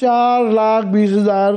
4,20,000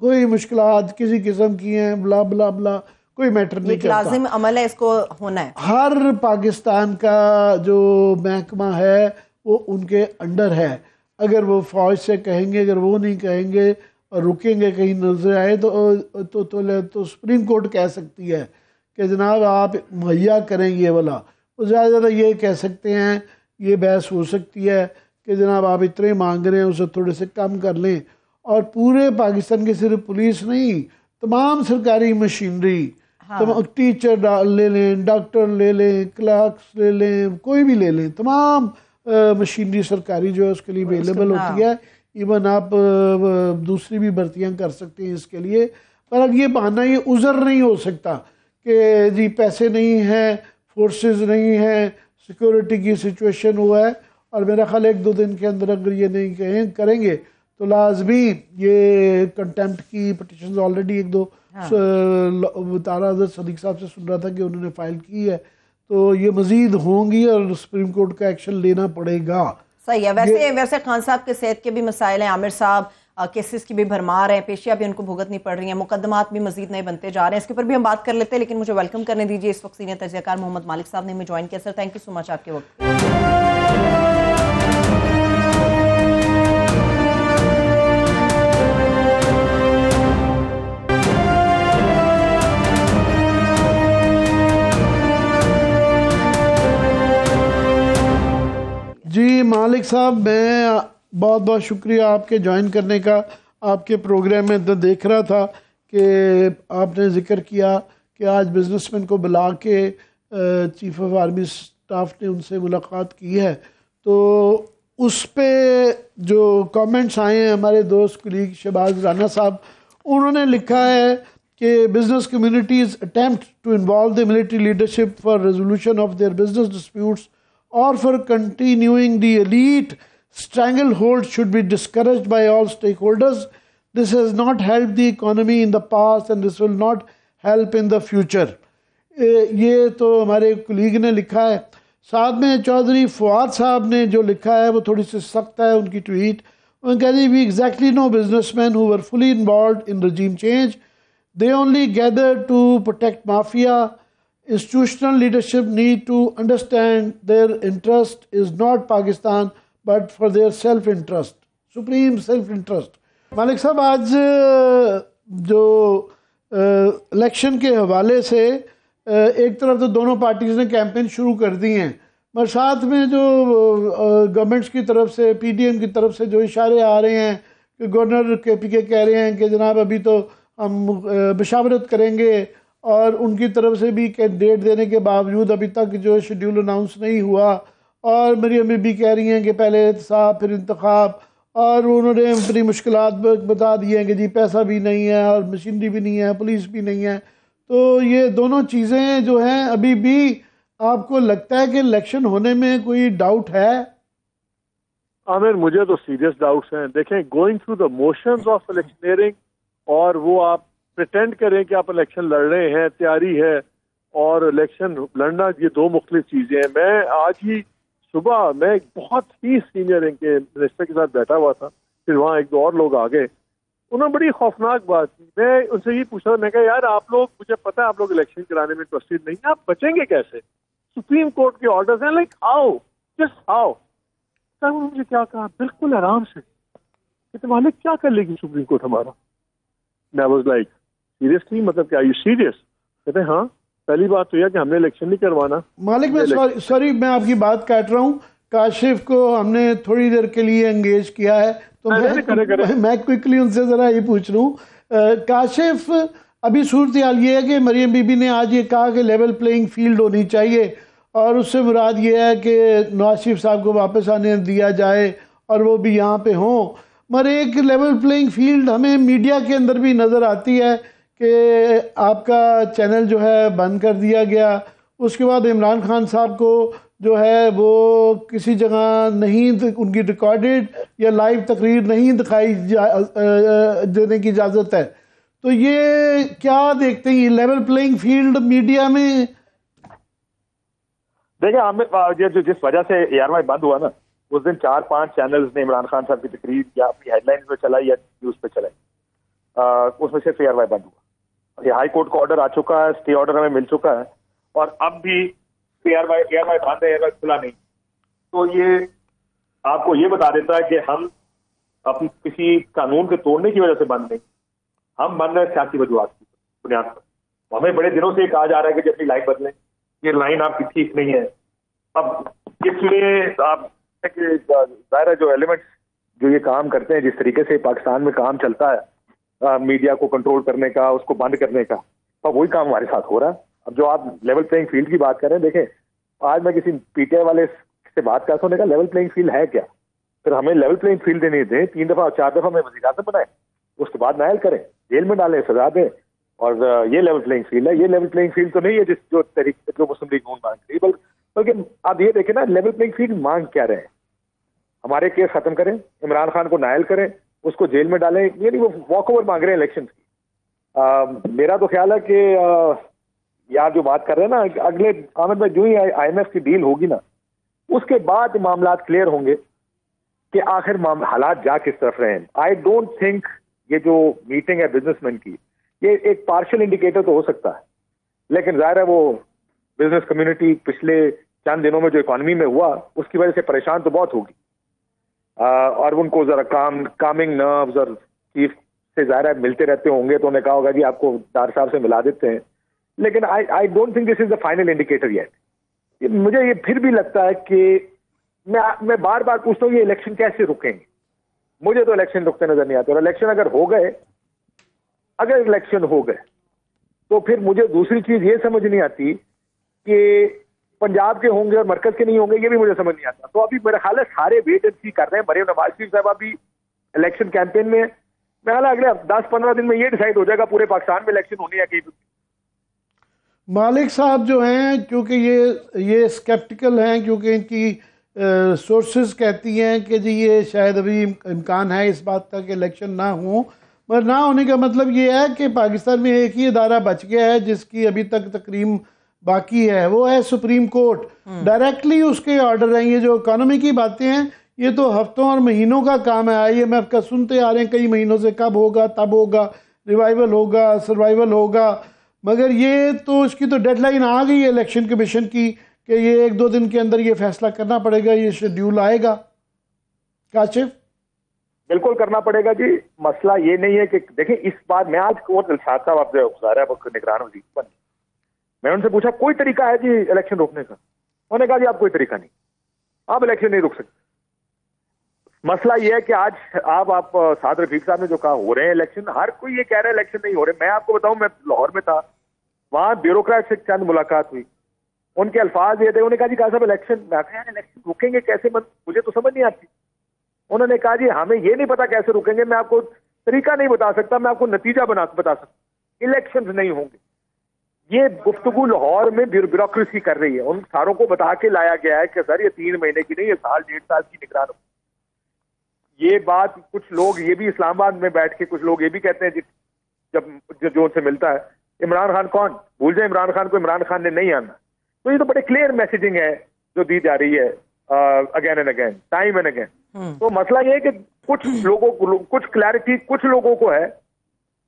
کوئی مشکلات کسی قسم کی ہیں بلا بلا بلا کوئی میٹر نہیں ایک لازم عمل ہے، اس کو ہونا ہے. ہر پاکستان کا جو محکمہ ہے وہ ان کے انڈر ہے. اگر وہ فوج سے کہیں گے، اگر وہ نہیں کہیں گے اور رکیں گے کہیں نظر آئے تو سپریم کورٹ کہہ سکتی ہے کہ جناب آپ مہیا کریں یہ والا. وہ زیادہ زیادہ یہ کہہ سکتے ہیں، یہ بحث ہو سکتی ہے کہ جناب آپ اتنے مانگ رہے ہیں اسے تھوڑے سے کم کر لیں. اور پورے پاکستان کی صرف پولیس نہیں، تمام سرکاری مشینری، ٹیچر لے لیں، ڈاکٹر لے لیں، کلرکس لے لیں، کوئی بھی لے لیں، تمام مشینری سرکاری جو ہے اس کے لیے اویلیبل ہوتی ہے. ایون آپ دوسری بھی بھرتیاں کر سکتے ہیں اس کے لیے. پر اب یہ بہانہ، یہ عذر نہیں ہو سکتا کہ جی پیسے نہیں ہیں، فورسز نہیں ہیں، سیکورٹی کی سچویشن ہوا ہے. اور میرا خیال 1-2 دن کے اندر اگر یہ نہیں کریں گے تو لازمی یہ کنٹیمپٹ کی پٹیشنز آلریڈی 1-2 تارا حضرت صدیق صاحب سے سن رہا تھا کہ انہوں نے فائل کی ہے، تو یہ مزید ہوں گی اور سپریم کورٹ کا ایکشن لینا پڑے گا. صحیح ہے. ویسے خان صاحب کے صحت کے بھی مسائل ہیں، عامر صاحب کیسز کی بھی بھرمار ہے، پیشیاں بھی ان کو بھگتنی پڑ رہی ہیں، مقدمات بھی مزید نئے بنتے جا رہے ہیں. اس کے اوپر بھی ہم بات کر لیتے ہیں، لیکن مجھے ویلکم کرنے دیجیے اس وقت سینئر تجزیہ کار محمد مالک صاحب نے ہمیں جوائن کیا. سر تھینک یو سو مچ آپ کے وقت. جی مالک صاحب، میں بہت بہت شکریہ آپ کے جوائن کرنے کا. آپ کے پروگرام میں دیکھ رہا تھا کہ آپ نے ذکر کیا کہ آج بزنس مین کو بلا کے چیف آف آرمی سٹاف نے ان سے ملاقات کی ہے. تو اس پہ جو کامنٹس آئے ہیں ہمارے دوست کولیگ شہباز رانا صاحب، انہوں نے لکھا ہے کہ business communities attempt to involve the military leadership for resolution of their business disputes or for continuing the elite stranglehold should be discouraged by all stakeholders. This has not helped the economy in the past and this will not help in the future. یہ تو ہمارے colleague نے لکھا ہے. ساتھ میں چودھری فواد صاحب نے جو لکھا ہے وہ تھوڑی سی سخت ہے ان کی ٹویٹ. انہوں نے کہا جی we exactly know businessmen who were fully involved in regime change. They only gathered to protect mafia. Institutional leadership need to understand their interest is not Pakistan but for their self-interest, supreme self-interest. مالک صاحب، آج جو election کے حوالے سے ایک طرف تو دونوں پارٹیز نے کیمپین شروع کر دی ہیں، مگر ساتھ میں جو گورنمنٹس کی طرف سے، پی ڈی ایم کی طرف سے جو اشارے آ رہے ہیں کہ گورنر کے پی کے کہہ رہے ہیں کہ جناب ابھی تو ہم مشاورت کریں گے، اور ان کی طرف سے بھی ڈیٹ دینے کے باوجود ابھی تک جو شیڈیول اناؤنس نہیں ہوا. اور مریم بی بی کہہ رہی ہیں کہ پہلے احتساب پھر انتخاب، اور انہوں نے اپنی مشکلات بتا دی ہیں کہ جی پیسہ بھی نہیں ہے اور مشینری بھی نہیں ہے، پولیس بھی نہیں ہے. تو یہ دونوں چیزیں جو ہیں ابھی بھی آپ کو لگتا ہے کہ الیکشن ہونے میں کوئی ڈاؤٹ ہے؟ عامر، مجھے تو سیریس ڈاؤٹس ہیں. دیکھیں، going through the motions of electioneering اور وہ آپ پریٹینڈ کریں کہ آپ الیکشن لڑ رہے ہیں، تیاری ہے، اور الیکشن لڑنا یہ دو مختلف چیزیں ہیں. میں آج ہی صبح میں ایک بہت ہی سینئر ان کے منسٹر کے ساتھ بیٹھا ہوا تھا، پھر وہاں 1-2 اور لوگ آ گئے. انہوں نے بڑی خوفناک بات کی. میں ان سے یہ پوچھا، میں کہا یار آپ لوگ، مجھے پتا ہے آپ لوگ الیکشن کرانے میں انٹرسٹڈ نہیں ہیں، آپ بچیں گے کیسے؟ سپریم کورٹ کے آرڈرز ہیں، لائک ہاؤ، جسٹ ہاؤ. انہوں نے مجھے کیا کہا، بالکل آرام سے کہ تمہارے کیا کر لے گی سپریم کورٹ ہمارا. میں واز لائک سیریسلی، مطلب کہ آر یو سیریس؟ کہتے ہیں ہاں، پہلی بات تو یہ کہ ہم نے الیکشن نہیں کروانا. مالک میں سوری میں آپ کی بات کاٹ رہا ہوں. کاشف کو ہم نے تھوڑی دیر کے لیے انگیج کیا ہے، تو میں کوئکلی ان سے ذرا یہ پوچھ رہا ہوں. کاشف، ابھی صورتحال یہ ہے کہ مریم بی بی نے آج یہ کہا کہ لیول پلینگ فیلڈ ہونی چاہیے، اور اس سے مراد یہ ہے کہ نواز شریف صاحب کو واپس آنے دیا جائے اور وہ بھی یہاں پہ ہوں. مگر ایک لیول پلینگ فیلڈ ہمیں میڈیا کے اندر بھی نظر آتی ہے کہ آپ کا چینل جو ہے بند کر دیا گیا. اس کے بعد عمران خان صاحب کو جو ہے وہ کسی جگہ نہیں، ان کی ریکارڈڈ یا لائیو تقریر نہیں دکھائی دینے کی اجازت ہے. تو یہ کیا دیکھتے ہیں لیول پلینگ فیلڈ میڈیا میں؟ دیکھیں عامر، جو جس وجہ سے ARY بند ہوا نا، اس دن 4-5 چینلز نے عمران خان صاحب کی تقریر یا اپنی ہیڈ لائنز پہ چلائی یا نیوز پہ چلائی. اس میں سے PRY بند ہوا. یہ ہائی کورٹ کا آرڈر آ چکا ہے, اسٹے آرڈر ہمیں مل چکا ہے, اور اب بھی PRY بند ہے, کھلا نہیں. تو یہ آپ کو یہ بتا دیتا ہے کہ ہم اپنی کسی قانون کے توڑنے کی وجہ سے بند نہیں, ہم بند ہیں سیاسی وجوہات کی بنیاد پر. ہمیں بڑے دنوں سے یہ کہا جا رہا ہے کہ اپنی لائن بدلیں, یہ لائن آپ کی ٹھیک نہیں ہے. اب اس میں آپ ظاہر ہے جو ایلیمنٹس جو یہ کام کرتے ہیں, جس طریقے سے پاکستان میں کام چلتا ہے میڈیا کو کنٹرول کرنے کا, اس کو بند کرنے کا, اب وہی کام ہمارے ساتھ ہو رہا ہے. اب جو آپ لیول پلینگ فیلڈ کی بات کر رہے ہیں, دیکھیں آج میں کسی PTI والے سے بات کرتا ہوں, نے کہا لیول پلینگ فیلڈ ہے کیا؟ پھر ہمیں لیول پلینگ فیلڈ نہیں دیں, 3 دفعہ 4 دفعہ ہمیں وزیر اعظم بنائے, اس کے بعد نائل کریں, جیل میں ڈالیں, سزا دیں, اور یہ لیول پلینگ فیلڈ ہے. یہ لیول پلینگ فیلڈ تو نہیں ہے جس جو طریقے جو مسلم لیگ نون مانگ رہی ہے, بلکہ آپ یہ دیکھیں نا لیول پلینگ فیلڈ مانگ کیا رہے ہیں. ہمارے کیس ختم کریں, عمران خان کو نائل کریں, اس کو جیل میں ڈالیں, یعنی وہ واک اوور مانگ رہے ہیں الیکشن کی. میرا تو خیال ہے کہ یار جو بات کر رہے ہیں نا, اگلے عامر میں جو ہی IMF کی ڈیل ہوگی نا, اس کے بعد معاملات کلیئر ہوں گے کہ آخر حالات جا کس طرف رہے ہیں. آئی ڈونٹ تھنک یہ جو میٹنگ ہے بزنس مین کی, یہ ایک پارشل انڈیکیٹر تو ہو سکتا ہے, لیکن ظاہر ہے وہ بزنس کمیونٹی پچھلے چند دنوں میں جو اکانومی میں ہوا اس کی وجہ سے پریشان تو بہت ہوگی, اور ان کو ذرا کامنگ نروز اور چیف سے ظاہر ہے ملتے رہتے ہوں گے, تو انہیں کہا ہوگا جی آپ کو دار صاحب سے ملا دیتے ہیں. لیکن I don't think this is the final indicator yet. مجھے یہ پھر بھی لگتا ہے کہ میں بار بار پوچھتا ہوں یہ الیکشن کیسے رکیں گے. مجھے تو الیکشن رکتے نظر نہیں آتے, اور الیکشن اگر الیکشن ہو گئے تو پھر مجھے دوسری چیز یہ سمجھ نہیں آتی کہ پنجاب کے ہوں گے اور مرکز کے نہیں ہوں گے, یہ بھی مجھے سمجھ نہیں آتا. تو ابھی میرا خیال ہے سارے ویٹ اینڈ سی کر رہے ہیں. مریم نواز شریف صاحبہ بھی الیکشن کیمپین میں, میں خیال ہے اگلے 10-15 دن میں یہ ڈیسائیڈ ہو جائے گا پورے پاکستان میں الیکشن ہونی ہے کہ. مالک صاحب جو ہیں کیونکہ یہ اسکیپٹیکل ہیں, کیونکہ ان کی سورسز کہتی ہیں کہ جی یہ شاید ابھی امکان ہے اس بات کا کہ الیکشن نہ ہوں, مگر نہ ہونے کا مطلب یہ ہے کہ پاکستان میں ایک ہی ادارہ بچ گیا ہے جس کی ابھی تک تقریم باقی ہے, وہ ہے سپریم کورٹ. ڈائریکٹلی اس کے آرڈر ہیں. یہ جو اکانومی کی باتیں ہیں یہ تو ہفتوں اور مہینوں کا کام ہے. IMF کا سنتے آ رہے ہیں کئی مہینوں سے, کب ہوگا, تب ہوگا, ریوائیول ہوگا, سروائیول ہوگا, مگر یہ تو اس کی تو ڈیڈ لائن آ گئی ہے الیکشن کمیشن کی کہ یہ 1-2 دن کے اندر یہ فیصلہ کرنا پڑے گا, یہ شیڈیول آئے گا. کاشف بالکل کرنا پڑے گا جی. مسئلہ یہ نہیں ہے کہ دیکھیں اس بات میں آج دلشاد صاحب آپ نگران وزیر بن, میں ان سے پوچھا کوئی طریقہ ہے جی الیکشن روکنے کا؟ انہوں نے کہا جی آپ کوئی طریقہ نہیں, آپ الیکشن نہیں روک سکتے. مسئلہ یہ ہے کہ آج آپ سعد رفیق صاحب نے جو کہا ہو رہے ہیں الیکشن, ہر کوئی یہ کہہ رہا ہے الیکشن نہیں ہو رہے. میں آپ کو بتاؤں, میں لاہور میں تھا, وہاں بیوروکریٹ سے چند ملاقات ہوئی, ان کے الفاظ یہ تھے, انہوں نے کہا جی صاحب الیکشن, میں کہا یار الیکشن روکیں گے کیسے, مجھے تو سمجھ نہیں آتی. انہوں نے کہا جی ہمیں یہ نہیں پتا کیسے روکیں گے, میں آپ کو طریقہ نہیں بتا سکتا, میں آپ کو نتیجہ بتا سکتا, الیکشن نہیں ہوں گے. یہ گفتگو لاہور میں بیوروکریسی کر رہی ہے. ان ساروں کو بتا کے لایا گیا ہے کہ سر یہ 3 مہینے کی نہیں, یہ 1.5 سال کی نگران ہو. یہ بات کچھ لوگ یہ بھی اسلام آباد میں بیٹھ کے کچھ لوگ یہ بھی کہتے ہیں جب جو ان سے ملتا ہے عمران خان کون, بھول جائیں عمران خان کو, عمران خان نے نہیں آنا. تو یہ تو بڑے کلیئر میسیجنگ ہے جو دی جا رہی ہے again and again, time and again. تو مسئلہ یہ ہے کہ کچھ لوگوں کو کچھ کلیئرٹی کچھ لوگوں کو ہے,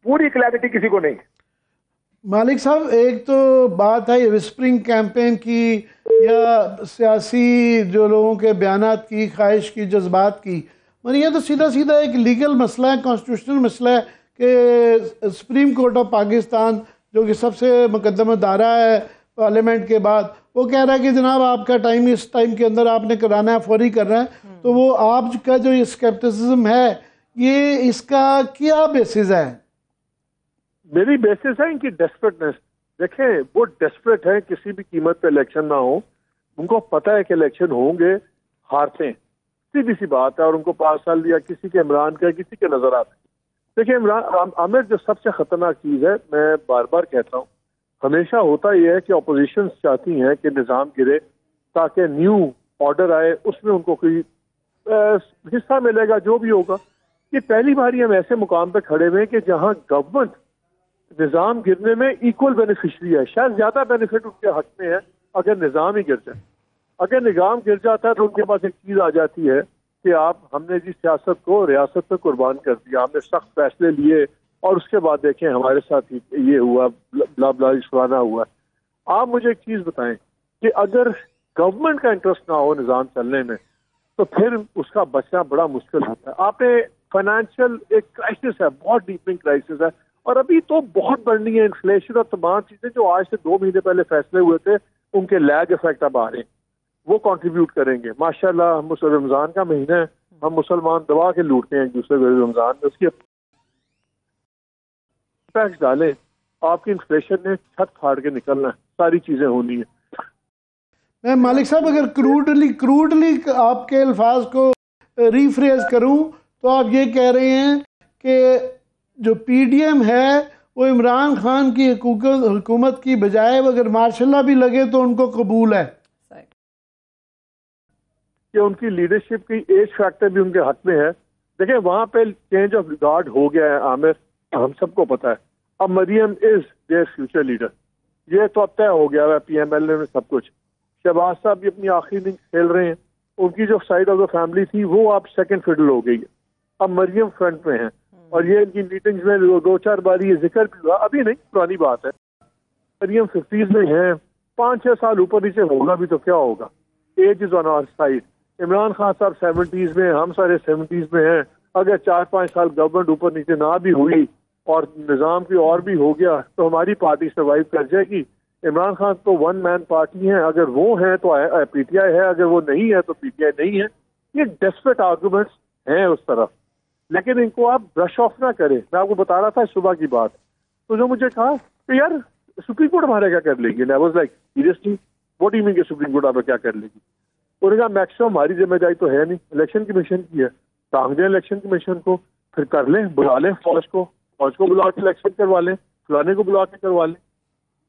پوری کلیئرٹی کسی کو نہیں. مالک صاحب ایک تو بات ہے وسپرنگ کیمپین کی یا سیاسی جو لوگوں کے بیانات کی, خواہش کی, جذبات کی, مگر یہ تو سیدھا ایک لیگل مسئلہ ہے, کانسٹیٹیوشنل مسئلہ ہے کہ سپریم کورٹ آف پاکستان جو کہ سب سے مقدم ادارہ ہے پارلیمنٹ کے بعد, وہ کہہ رہا ہے کہ جناب آپ کا ٹائم اس ٹائم کے اندر آپ نے کرانا ہے, فوری کرنا ہے. تو وہ آپ کا جو یہ اسکیپٹسزم ہے یہ اس کا کیا بیسس ہے؟ میری بیسس ہے ان کی ڈیسپریٹنس. دیکھیں وہ ڈیسپریٹ ہے, کسی بھی قیمت پہ الیکشن نہ ہو. ان کو پتہ ہے کہ الیکشن ہوں گے, ہارتے ہیں, سیدھی سی بات ہے. اور ان کو 5 سال دیا, کسی کے عمران کا, کسی کے نظر آتے. دیکھیں عمران عامر جو سب سے خطرناک چیز ہے, میں بار بار کہتا ہوں, ہمیشہ ہوتا یہ ہے کہ اپوزیشن چاہتی ہیں کہ نظام گرے تاکہ نیو آرڈر آئے, اس میں ان کو کوئی حصہ ملے گا جو بھی ہوگا. یہ پہلی بار ہی ہم ایسے مقام پہ کھڑے ہوئے کہ جہاں گورنمنٹ نظام گرنے میں ایکول بینیفیشری ہے. شاید زیادہ بینیفٹ ان کے حق میں ہے اگر نظام ہی گر جائے. اگر نظام گر جاتا ہے تو ان کے پاس ایک چیز آ جاتی ہے کہ ہم نے جی سیاست کو ریاست پہ قربان کر دیا, ہم نے سخت فیصلے لیے, اور اس کے بعد دیکھیں ہمارے ساتھ یہ ہوا بلا بلا فلانا ہوا. آپ مجھے ایک چیز بتائیں کہ اگر گورنمنٹ کا انٹرسٹ نہ ہو نظام چلنے میں تو پھر اس کا بچنا بڑا مشکل ہوتا ہے. آپ نے فائنینشیل ایک کرائسس ہے, بہت ڈیپنگ کرائسس ہے, اور ابھی تو بہت بڑھنی ہے. انفلیشن اور تمام چیزیں جو آج سے 2 مہینے پہلے فیصلے ہوئے تھے ان کے لیگ افیکٹ اب آ رہے ہیں, وہ کنٹریبیوٹ کریں گے. ماشاءاللہ رمضان کا مہینہ ہے, ہم مسلمان دبا کے لوٹتے ہیں ایک دوسرے کو رمضان میں, اس کی ٹیکس ڈالیں. آپ کی انفلیشن نے چھت پھاڑ کے نکلنا ہے, ساری چیزیں ہونی ہیں. میں مالک صاحب اگر کروڈلی آپ کے الفاظ کو ریفریز کروں تو آپ یہ کہہ رہے ہیں کہ جو پی ڈی ایم ہے وہ عمران خان کی حکومت کی بجائے اگر ماشاء اللہ بھی لگے تو ان کو قبول ہے کہ ان کی لیڈرشپ کی ایج فیکٹر بھی ان کے حق میں ہے. دیکھیں وہاں پہ چینج آف ریگارڈ ہو گیا ہے عامر, ہم سب کو پتا ہے. اب مریم از دیئر فیوچر لیڈر, یہ تو اب طے ہو گیا ہے پی ایم ایل اے میں سب کچھ. شہباز صاحب بھی اپنی آخری اننگ کھیل رہے ہیں, ان کی جو سائڈ آف دا فیملی تھی وہ اب سیکنڈ فیڈل ہو گئی ہے. اب مریم فرنٹ میں ہیں, اور یہ ان کی میٹنگز میں 2-4 بار یہ ذکر بھی ہوا, ابھی نہیں پرانی بات ہے. مریم 50s میں ہیں, 5-6 سال اوپر نیچے ہوگا بھی تو کیا ہوگا. ایج از آن آور سائڈ. عمران خان صاحب 70s میں, ہم سارے 70s میں ہیں. اگر 4-5 سال گورنمنٹ اوپر نیچے نہ بھی ہوئی اور نظام کی اور بھی ہو گیا تو ہماری پارٹی سروائیو کر جائے گی. عمران خان تو 1 مین پارٹی ہیں, اگر وہ ہیں تو پی ٹی آئی ہے, اگر وہ نہیں ہے تو پی ٹی آئی نہیں ہے. یہ ڈیسپریٹ آرگومنٹس ہیں اس طرف, لیکن ان کو آپ برش آف نہ کریں. میں آپ کو بتا رہا تھا صبح کی بات, تو جو مجھے کہا کہ یار سپریم کورٹ ہمارے کیا کر لے گی, I was like seriously what do you mean کہ سپریم کورٹ آپ کیا کر لے گی. انہوں نے کہا میکسیمم ہماری ذمہ داری تو ہے نہیں, الیکشن کمیشن کی ہے. ٹانگ دیں الیکشن کمیشن کو, پھر کر لیں, بلا لیں فوج کو بلا کے الیکشن کروا لیں, فلانے کو بلا کے کروا لیں.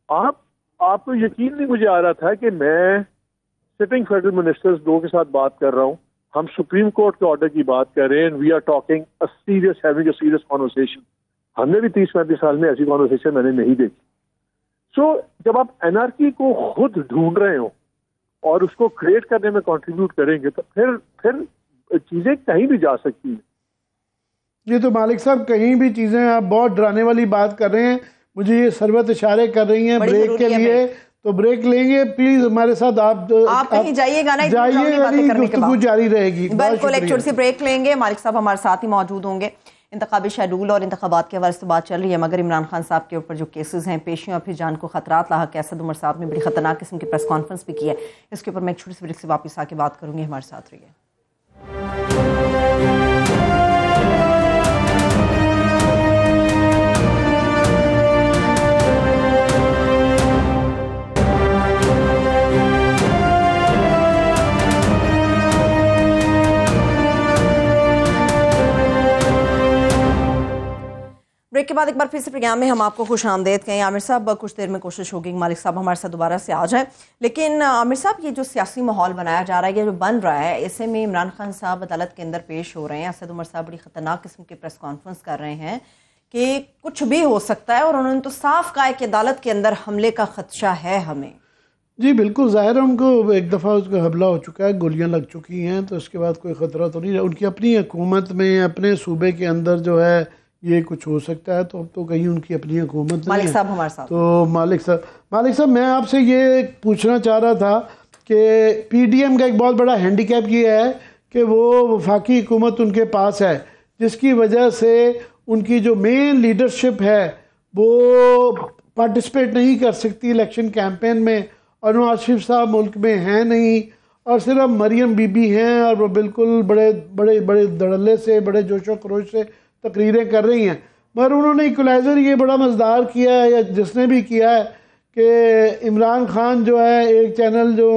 آپ کو یقین نہیں مجھے آ رہا تھا کہ میں سٹنگ فیڈرل منسٹرز 2 کے ساتھ بات کر رہا ہوں, ہم سپریم کورٹ کے آرڈر کی بات کر رہے ہیں, we are talking having a serious conversation. ہم نے بھی 30-35 سال میں ایسی کانورسیشن میں نے نہیں دیکھی. سو جب آپ انارکی کو خود ڈھونڈ رہے ہو اور اس کو کریٹ کرنے میں کنٹریبیوٹ کریں گے تو پھر چیزیں کہیں بھی جا سکتی ہیں. یہ تو مالک صاحب کہیں بھی چیزیں, آپ بہت ڈرانے والی بات کر رہے ہیں. مجھے یہ سربت اشارے کر رہی ہیں بریک کے لیے, تو بریک لیں گے پلیز ہمارے ساتھ. آپ کہیں جائیے گا نا, گفتگو جاری رہے گی. بالکل ایک چھوٹی سی بریک لیں گے. مالک صاحب ہمارے ساتھ ہی موجود ہوں گے. انتخابی شیڈول اور انتخابات کے حوالے سے بات چل رہی ہے, مگر عمران خان صاحب کے اوپر جو کیسز ہیں, پیشیوں اور پھر جان کو خطرات لاحق ہے. اسد عمر صاحب نے بڑی خطرناک قسم کی پریس کانفرنس بھی کی ہے. اس کے اوپر میں ایک چھوٹی سی بریک سے واپس آ کے بات کروں گی. ہمارے ساتھ رہیے. بریک کے بعد ایک بار پھر سے پروگرام میں ہم آپ کو خوش آمدید کہیں. عامر صاحب کچھ دیر میں کوشش ہوگی کہ مالک صاحب ہمارے ساتھ دوبارہ سے آ جائیں, لیکن عامر صاحب یہ جو سیاسی ماحول بنایا جا رہا ہے, یہ جو بن رہا ہے, ایسے میں عمران خان صاحب عدالت کے اندر پیش ہو رہے ہیں. اسد عمر صاحب بڑی خطرناک قسم کی پریس کانفرنس کر رہے ہیں کہ کچھ بھی ہو سکتا ہے, اور انہوں نے تو صاف کہا ہے کہ عدالت کے اندر حملے کا خدشہ ہے ہمیں. جی بالکل, ظاہر ہے ان کو ایک دفعہ اس کا حملہ ہو چکا ہے, گولیاں لگ چکی ہیں, تو اس کے بعد کوئی خطرہ تو نہیں ہے. ان کی اپنی حکومت میں, اپنے صوبے کے اندر جو ہے یہ کچھ ہو سکتا ہے, تو اب تو کہیں ان کی اپنی حکومت مالک صاحب ہمارے ساتھ. تو مالک صاحب میں آپ سے یہ پوچھنا چاہ رہا تھا کہ پی ڈی ایم کا ایک بہت بڑا ہینڈی کیپ یہ ہے کہ وہ وفاقی حکومت ان کے پاس ہے, جس کی وجہ سے ان کی جو مین لیڈرشپ ہے وہ پارٹیسپیٹ نہیں کر سکتی الیکشن کیمپین میں, اور نواز شریف صاحب ملک میں ہیں نہیں, اور صرف مریم بی بی ہیں, اور وہ بالکل بڑے بڑے بڑے دھڑلے سے, بڑے جوش و خروش سے تقریریں کر رہی ہیں. مگر انہوں نے ایکولائزر یہ بڑا مزدار کیا ہے, یا جس نے بھی کیا ہے, کہ عمران خان جو ہے ایک چینل جو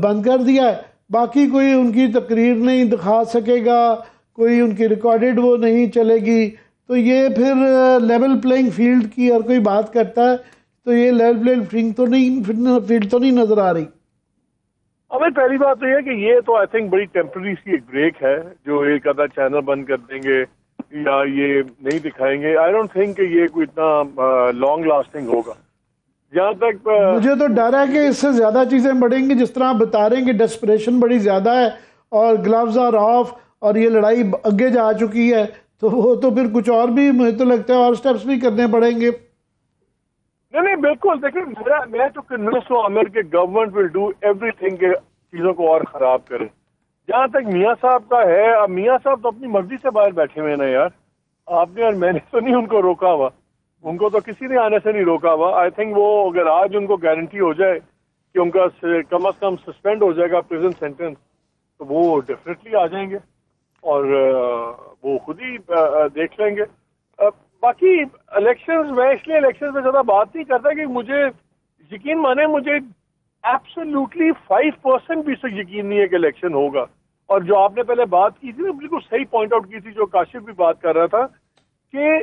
بند کر دیا ہے, باقی کوئی ان کی تقریر نہیں دکھا سکے گا, کوئی ان کی ریکارڈڈ وہ نہیں چلے گی. تو یہ پھر لیول پلینگ فیلڈ کی ہر کوئی بات کرتا ہے, تو یہ لیول پلینگ فیلڈ تو نہیں نظر آ رہی. ہمیں پہلی بات تو یہ ہے کہ یہ تو آئی تھنک بڑی ٹیمپرری سی ایک بریک ہے, جو ایک آدھا چینل بند کر دیں گے یا یہ نہیں دکھائیں گے. آئی ڈونٹ تھنک کہ یہ کوئی اتنا لانگ لاسٹنگ ہوگا. جہاں تک مجھے تو ڈر ہے کہ اس سے زیادہ چیزیں بڑھیں گی, جس طرح آپ بتا رہے ہیں کہ ڈیسپریشن بڑی زیادہ ہے اور گلوز آر آف, اور یہ لڑائی اگے جا چکی ہے, تو وہ تو پھر کچھ اور بھی مجھے تو لگتا ہے اور سٹیپس بھی کرنے پڑیں گے. نہیں بالکل دیکھیں میں تو کنوینس ہوں عامر کہ government will do every thing کہ چیزوں کو اور خراب کرے. جہاں تک میاں صاحب کا ہے، اب میاں صاحب تو اپنی مرضی سے باہر بیٹھے ہوئے نا یار. آپ نے اور میں نے تو نہیں ان کو روکا ہوا، ان کو تو کسی نے آنے سے نہیں روکا ہوا. آئی تھنک وہ اگر آج ان کو گارنٹی ہو جائے کہ ان کا کم از کم سسپینڈ ہو جائے گا پریزن سینٹینس، تو وہ ڈیفینیٹلی آ جائیں گے اور وہ خود ہی دیکھ لیں گے. باقی الیکشنز، میں اس لیے الیکشنز میں زیادہ بات نہیں کرتا کہ مجھے یقین مانے، مجھے ایبسولوٹلی 5% بھی سے یقین نہیں ہے کہ الیکشن ہوگا. اور جو آپ نے پہلے بات کی تھی نا، بالکل صحیح پوائنٹ آؤٹ کی تھی، جو کاشف بھی بات کر رہا تھا کہ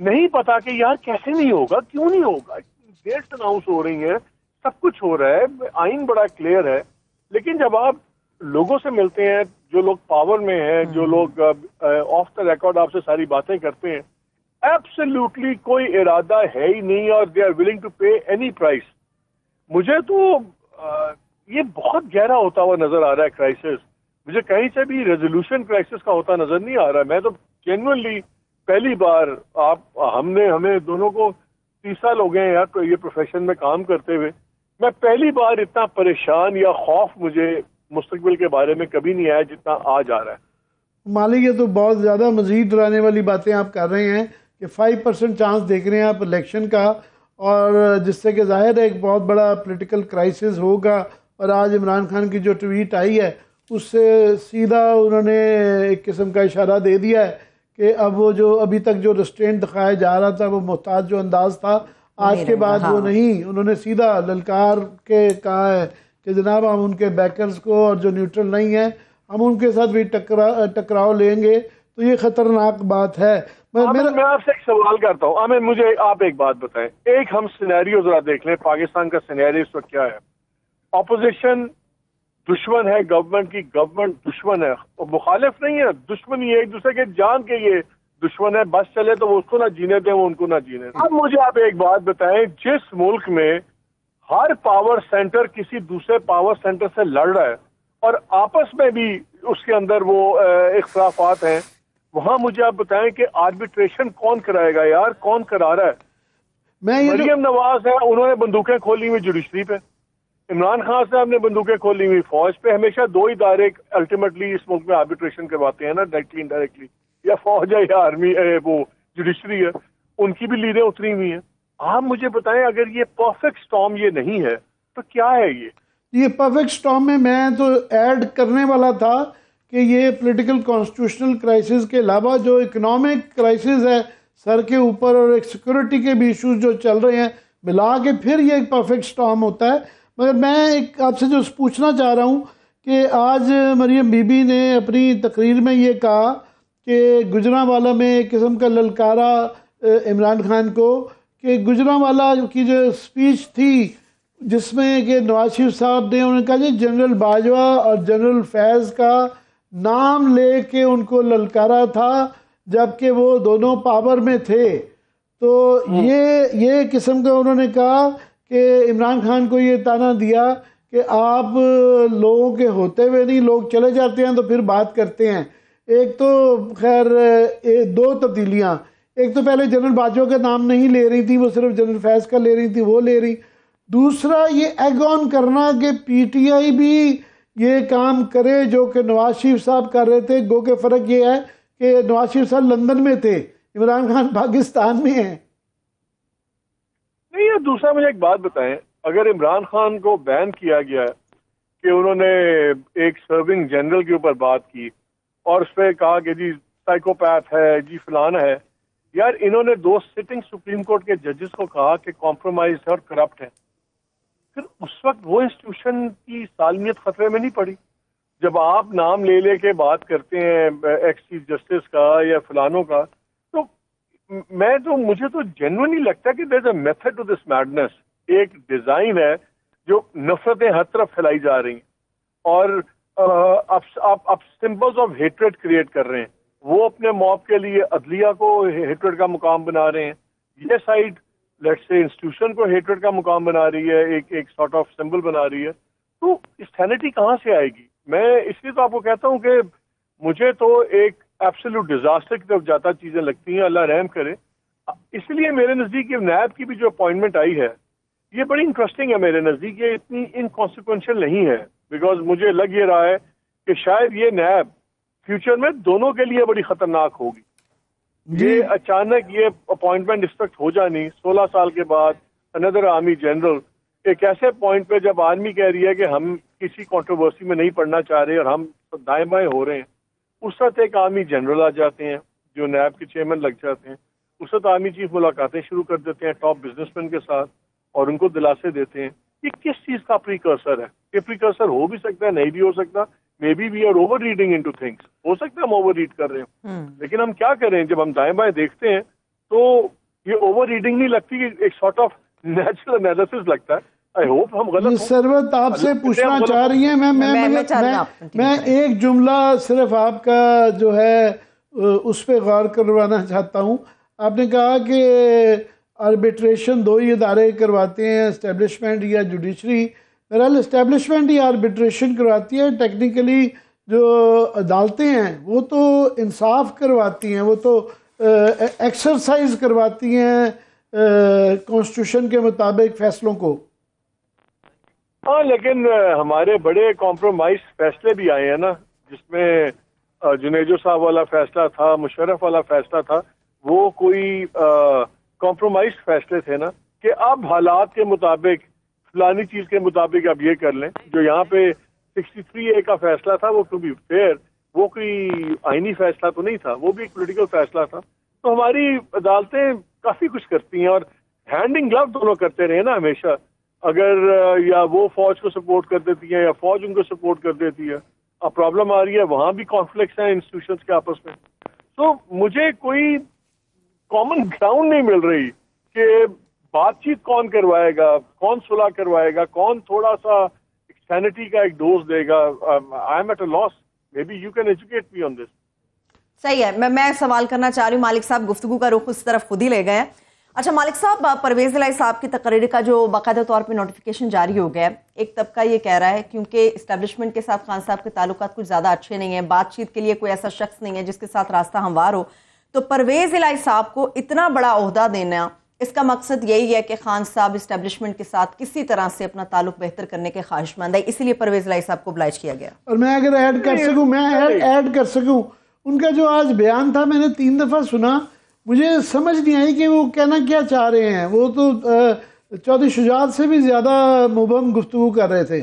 نہیں پتا کہ یار کیسے نہیں ہوگا، کیوں نہیں ہوگا. ڈیٹس اناؤنس ہو رہی ہیں، سب کچھ ہو رہا ہے، آئین بڑا کلیئر ہے، لیکن جب آپ لوگوں سے ملتے ہیں، جو لوگ پاور میں ہیں، جو لوگ آف دا ریکارڈ آپ سے ساری باتیں کرتے ہیں، ایبسلیوٹلی کوئی ارادہ ہے ہی نہیں اور they are willing to pay any price. مجھے تو یہ بہت گہرا ہوتا ہوا نظر آ رہا ہے کرائسس. مجھے کہیں سے بھی ریزولوشن کرائسس کا ہوتا نظر نہیں آ رہا. میں تو جینوئنلی پہلی بار ہمیں دونوں کو 30 سال ہو گئے ہیں یار یہ پروفیشن میں کام کرتے ہوئے، میں پہلی بار اتنا پریشان یا خوف مجھے مستقبل کے بارے میں کبھی نہیں آیا جتنا آج آ رہا ہے. مالک یہ تو بہت زیادہ مزید ڈرانے والی باتیں آپ کر رہے ہیں کہ 5% چانس دیکھ رہے ہیں آپ الیکشن کا، اور جس سے کہ ظاہر ہے ایک بہت بڑا پولیٹیکل کرائسس ہوگا. اور آج عمران خان کی جو ٹویٹ آئی ہے اس سے سیدھا انہوں نے ایک قسم کا اشارہ دے دیا ہے کہ اب وہ جو ابھی تک جو ریسٹرینٹ دکھایا جا رہا تھا، وہ محتاط جو انداز تھا، آج کے بعد وہ نہیں. انہوں نے سیدھا للکار کے کہا ہے کہ جناب ہم ان کے بیکرز کو اور جو نیوٹرل نہیں ہیں ہم ان کے ساتھ بھی ٹکراؤ لیں گے. تو یہ خطرناک بات ہے. میں آپ سے ایک سوال کرتا ہوں عامر، مجھے آپ ایک بات بتائیں. ایک ہم سینیریو ذرا دیکھ لیں، پاکستان کا سینیریو اس وقت کیا ہے. اپوزیشن دشمن ہے گورنمنٹ کی، گورنمنٹ دشمن ہے، اور مخالف نہیں ہے، دشمن ہی ہے، ایک دوسرے کے جان کے یہ دشمن ہے. بس چلے تو وہ اس کو نہ جینے دیں، وہ ان کو نہ جینے دیں. اب مجھے آپ ایک بات بتائیں، جس ملک میں ہر پاور سینٹر کسی دوسرے پاور سینٹر سے لڑ رہا ہے اور آپس میں بھی اس کے اندر وہ اختلافات ہیں، وہاں مجھے آپ بتائیں کہ آربیٹریشن کون کرائے گا یار؟ کون کرا رہا ہے؟ مریم نواز ہے، انہوں نے بندوقیں کھولی ہوئی جوڈیشری پہ. عمران خان صاحب نے بندوقیں کھولی ہوئی فوج پہ. ہمیشہ دو ہی ادارے الٹیمیٹلی اس ملک میں آربیٹریشن کرواتے ہیں نا، ڈائریکٹلی انڈائریکٹلی، یا فوج ہے یا آرمی وہ جوڈیشری ہے، ان کی بھی لیڈیں اتری ہوئی ہیں. آپ مجھے بتائیں اگر یہ پرفیکٹ سٹارم یہ نہیں ہے تو کیا ہے یہ پرفیکٹ سٹارم میں تو ایڈ کرنے والا تھا کہ یہ پولیٹیکل کانسٹیٹیوشنل کرائسس کے علاوہ جو اکنامک کرائسس ہے سر کے اوپر، اور ایک سیکورٹی کے بھی ایشوز جو چل رہے ہیں، ملا کے پھر یہ ایک پرفیکٹ سٹارم ہوتا ہے. مگر میں ایک آپ سے جو پوچھنا چاہ رہا ہوں کہ آج مریم بی بی نے اپنی تقریر میں یہ کہا کہ گجرانوالہ میں ایک قسم کا للکارا عمران خان کو، کہ گجرانوالہ کی جو اسپیچ تھی جس میں کہ نواز شریف صاحب نے انہوں نے کہا جی جنرل باجوہ اور جنرل فیض کا نام لے کے ان کو للکارا تھا جبکہ وہ دونوں پاور میں تھے. تو یہ قسم کا انہوں نے کہا کہ عمران خان کو یہ تانا دیا کہ آپ لوگوں کے ہوتے ہوئے نہیں، لوگ چلے جاتے ہیں تو پھر بات کرتے ہیں. ایک تو خیر دو تبدیلیاں، ایک تو پہلے جنرل باجوہ کا نام نہیں لے رہی تھی، وہ صرف جنرل فیض کا لے رہی تھی، وہ لے رہی. دوسرا یہ ایگ آن کرنا کہ پی ٹی آئی بھی یہ کام کرے جو کہ نواز شریف صاحب کر رہے تھے. گو کہ فرق یہ ہے کہ نواز شریف صاحب لندن میں تھے، عمران خان پاکستان میں ہیں. نہیں، دوسرا مجھے ایک بات بتائیں، اگر عمران خان کو بین کیا گیا ہے کہ انہوں نے ایک سرونگ جنرل کے اوپر بات کی اور اس پہ کہا کہ جی سائیکوپیتھ ہے، جی فلان ہے، یار انہوں نے 2 سٹنگ سپریم کورٹ کے ججز کو کہا کہ کمپرومائز ہے اور کرپٹ ہے. پھر اس وقت وہ انسٹیٹیوشن کی سالمیت خطرے میں نہیں پڑی؟ جب آپ نام لے لے کے بات کرتے ہیں ایکس چیف جسٹس کا یا فلانوں کا، تو مجھے تو جینوئنلی لگتا ہے کہ there is a method to this madness. ایک ڈیزائن ہے جو نفرتیں ہر طرف پھیلائی جا رہی ہیں اور اب سمبلز آف ہیٹریڈ کریٹ کر رہے ہیں. وہ اپنے موب کے لیے عدلیہ کو ہیٹریڈ کا مقام بنا رہے ہیں، یہ سائڈ لیٹس سے انسٹیٹیوشن کو ہیٹریڈ کا مقام بنا رہی ہے، ایک سارٹ آف سمبل بنا رہی ہے. تو سینٹی کہاں سے آئے گی؟ میں اس لیے تو آپ کو کہتا ہوں کہ مجھے تو ایک ایبسولوٹ ڈیزاسٹر کی طرف جاتا چیزیں لگتی ہیں. اللہ رحم کرے. اس لیے میرے نزدیک یہ نیب کی بھی جو اپوائنٹمنٹ آئی ہے یہ بڑی انٹرسٹنگ ہے میرے نزدیک. یہ اتنی انکانسیکوینشل نہیں ہے, بیکاز مجھے لگ یہ رہا ہے کہ شاید یہ نیب فیوچر میں دونوں کے لیے بڑی خطرناک ہوگی. یہ اچانک یہ اپوائنٹمنٹ ایکسپیکٹ ہو جانی 16 سال کے بعد اندر آرمی جنرل, ایک ایسے پوائنٹ پہ جب آرمی کہہ رہی ہے کہ ہم کسی کنٹروورسی میں نہیں پڑنا چاہ رہے اور ہم دائیں بائیں ہو رہے ہیں, اس وقت ایک آرمی جنرل آ جاتے ہیں جو نیب کے چیئرمین لگ جاتے ہیں. اس وقت آرمی چیف ملاقاتیں شروع کر دیتے ہیں ٹاپ بزنس مین کے ساتھ اور ان کو دلاسے دیتے ہیں. یہ کس چیز کا پریکرسر ہے؟ یہ پریکرسر ہو بھی سکتا ہے, نہیں بھی ہو سکتا. Maybe we are over reading into things. ہو سکتا ہے ہم اوور ریڈ کر رہے ہیں, لیکن ہم کیا کریں جب ہم دائیں بائیں دیکھتے ہیں تو یہ اوور ریڈنگ نہیں لگتی, ایک سارٹ آف نیچرل انالیسس لگتا ہے. آئی ہوپ ہم غلط ہوں. سرورت آپ سے پوچھنا چاہ رہی ہیں, میں ایک جملہ صرف آپ کا جو ہے اس پہ غور کروانا چاہتا ہوں. آپ نے کہا کہ آربیٹریشن 2 ہی ادارے کرواتے ہیں, اسٹیبلشمنٹ یا جوڈیشری. بہرحال اسٹیبلشمنٹ ہی آربیٹریشن کرواتی ہے. ٹیکنیکلی جو عدالتیں ہیں وہ تو انصاف کرواتی ہیں, وہ تو ایکسرسائز کرواتی ہیں کانسٹیٹیوشن کے مطابق فیصلوں کو. ہاں, لیکن ہمارے بڑے کمپرومائز فیصلے بھی آئے ہیں نا, جس میں جنیجو صاحب والا فیصلہ تھا, مشرف والا فیصلہ تھا. وہ کوئی کمپرومائز فیصلے تھے نا کہ اب حالات کے مطابق فلانی چیز کے مطابق اب یہ کر لیں. جو یہاں پہ 63A کا فیصلہ تھا وہ ٹو بی فیئر وہ کوئی آئینی فیصلہ تو نہیں تھا, وہ بھی ایک پولیٹیکل فیصلہ تھا. تو ہماری عدالتیں کافی کچھ کرتی ہیں اور ہینڈ ان گلو دونوں کرتے رہے نا ہمیشہ. اگر یا وہ فوج کو سپورٹ کر دیتی ہے یا فوج ان کو سپورٹ کر دیتی ہے. اب پرابلم آ رہی ہے, وہاں بھی کانفلکٹس ہیں انسٹیٹیوشنس کے آپس میں. تو مجھے کوئی کامن گراؤنڈ نہیں مل رہی کہ بات چیت کون کروائے گا, کون صلح کروائے گا, کون تھوڑا سا سینٹی کا ایک ڈوز دے گا. I am at a loss. Maybe you can educate me on this. صحیح ہے. میں سوال کرنا چاہ رہی ہوں, مالک صاحب گفتگو کا رخ اس طرف خود ہی لے گئے ہیں. اچھا مالک صاحب, پرویز الہی صاحب کی تقریر کا جو باقاعدہ طور پہ نوٹیفیکیشن جاری ہو گیا ہے, ایک طبقہ یہ کہہ رہا ہے کیونکہ اسٹیبلشمنٹ کے ساتھ خان صاحب کے تعلقات کچھ زیادہ اچھے نہیں ہیں, بات چیت کے لیے کوئی ایسا شخص نہیں ہے جس کے ساتھ راستہ ہموار ہو, تو پرویز الہی صاحب کو اتنا بڑا عہدہ دینا اس کا مقصد یہی ہے کہ خان صاحب اسٹیبلشمنٹ کے ساتھ کسی طرح سے اپنا تعلق بہتر کرنے کے خواہش مند ہے, اسی لیے پرویز الہی صاحب کو بلائج کیا گیا. اور میں اگر ایڈ کر سکوں, ان کا جو آج بیان تھا میں نے 3 دفعہ سنا, مجھے سمجھ نہیں آئی کہ وہ کہنا کیا چاہ رہے ہیں. وہ تو چودھری شجاعت سے بھی زیادہ مبہم گفتگو کر رہے تھے.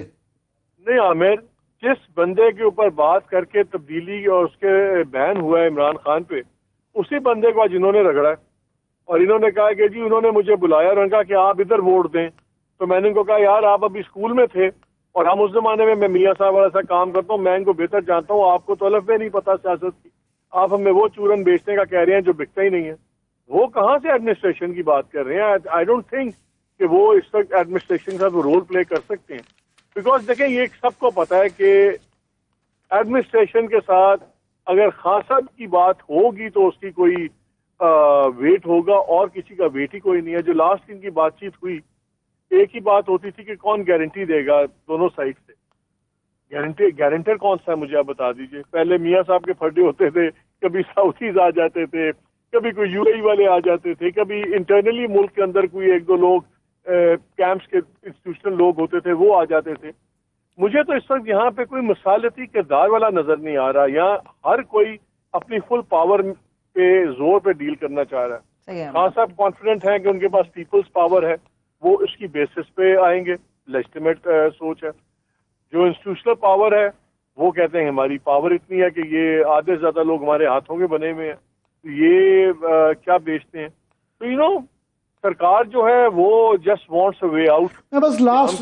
نہیں عامر, جس بندے کے اوپر بات کر کے تبدیلی اور اس کے بین ہوا ہے عمران خان پہ, اسی بندے کو آج انہوں نے رگڑا ہے. اور انہوں نے کہا کہ جی انہوں نے مجھے بلایا اور انہوں نے کہا کہ آپ ادھر ووٹ دیں. تو میں نے ان کو کہا یار آپ ابھی اسکول میں تھے اور ہم اس زمانے میں میاں صاحب والا سا کام کرتا ہوں, میں ان کو بہتر جانتا ہوں, آپ کو تو الف بھی نہیں پتا سیاست کی. آپ ہمیں وہ چورن بیچنے کا کہہ رہے ہیں جو بکتا ہی نہیں ہے. وہ کہاں سے ایڈمنسٹریشن کی بات کر رہے ہیں؟ آئی ڈونٹ تھنک کہ وہ اس وقت ایڈمنسٹریشن کے ساتھ وہ رول پلے کر سکتے ہیں. بیکاز دیکھیں یہ سب کو پتا ہے کہ ایڈمنسٹریشن کے ساتھ اگر خان صاحب کی بات ہوگی تو اس کی کوئی ویٹ ہوگا, اور کسی کا ویٹ ہی کوئی نہیں ہے. جو لاسٹ ان کی بات چیت ہوئی, ایک ہی بات ہوتی تھی کہ کون گارنٹی دے گا دونوں سائڈ سے. گارنٹر کون سا ہے مجھے آپ بتا دیجئے. پہلے میاں صاحب کے پھڈے ہوتے تھے, کبھی ساؤتھیز آ جاتے تھے, کبھی کوئی یو اے والے آ جاتے تھے, کبھی انٹرنلی ملک کے اندر کوئی 1-2 لوگ کیمپس کے انسٹیٹیوشنل لوگ ہوتے تھے وہ آ جاتے تھے. مجھے تو اس وقت یہاں پہ کوئی مثالتی کردار والا نظر نہیں آ رہا. یہاں ہر کوئی اپنی فل پاور پہ زور پہ ڈیل کرنا چاہ رہا ہے. خان صاحب کانفیڈنٹ ہیں کہ ان کے پاس پیپلز پاور ہے, وہ اس کی بیسس پہ آئیں گے. لیجٹیمیٹ سوچ ہے. جو انسٹیٹیوشنل پاور ہے وہ کہتے ہیں ہماری پاور اتنی ہے کہ یہ آدھے سے زیادہ لوگ ہمارے ہاتھوں کے بنے ہوئے ہیں, یہ کیا بیچتے ہیں. تو سرکار جو ہے وہ just wants a way out. میں بس لاسٹ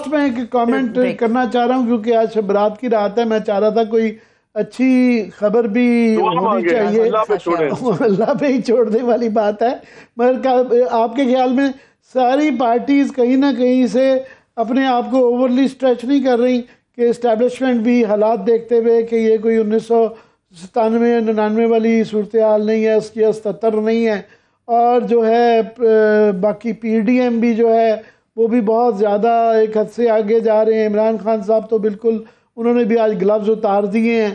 میں ایک کامنٹ کرنا چاہ رہا ہوں, کیونکہ آج شبرات کی رات ہے. میں چاہ رہا تھا کوئی اچھی خبر بھی ہونی چاہیے. اللہ پہ ہی چھوڑنے والی بات ہے. مگر آپ کے خیال میں ساری پارٹیز کہیں نہ کہیں سے اپنے آپ کو اوورلی اسٹریچ نہیں کر رہی کہ اسٹیبلشمنٹ بھی حالات دیکھتے ہوئے کہ یہ کوئی 1997-99 والی صورتحال نہیں ہے, 77 نہیں ہے, اور جو ہے باقی پی ڈی ایم بھی جو ہے وہ بھی بہت زیادہ ایک حد سے آگے جا رہے ہیں. عمران خان صاحب تو بالکل انہوں نے بھی آج گلوز اتار دیے ہیں.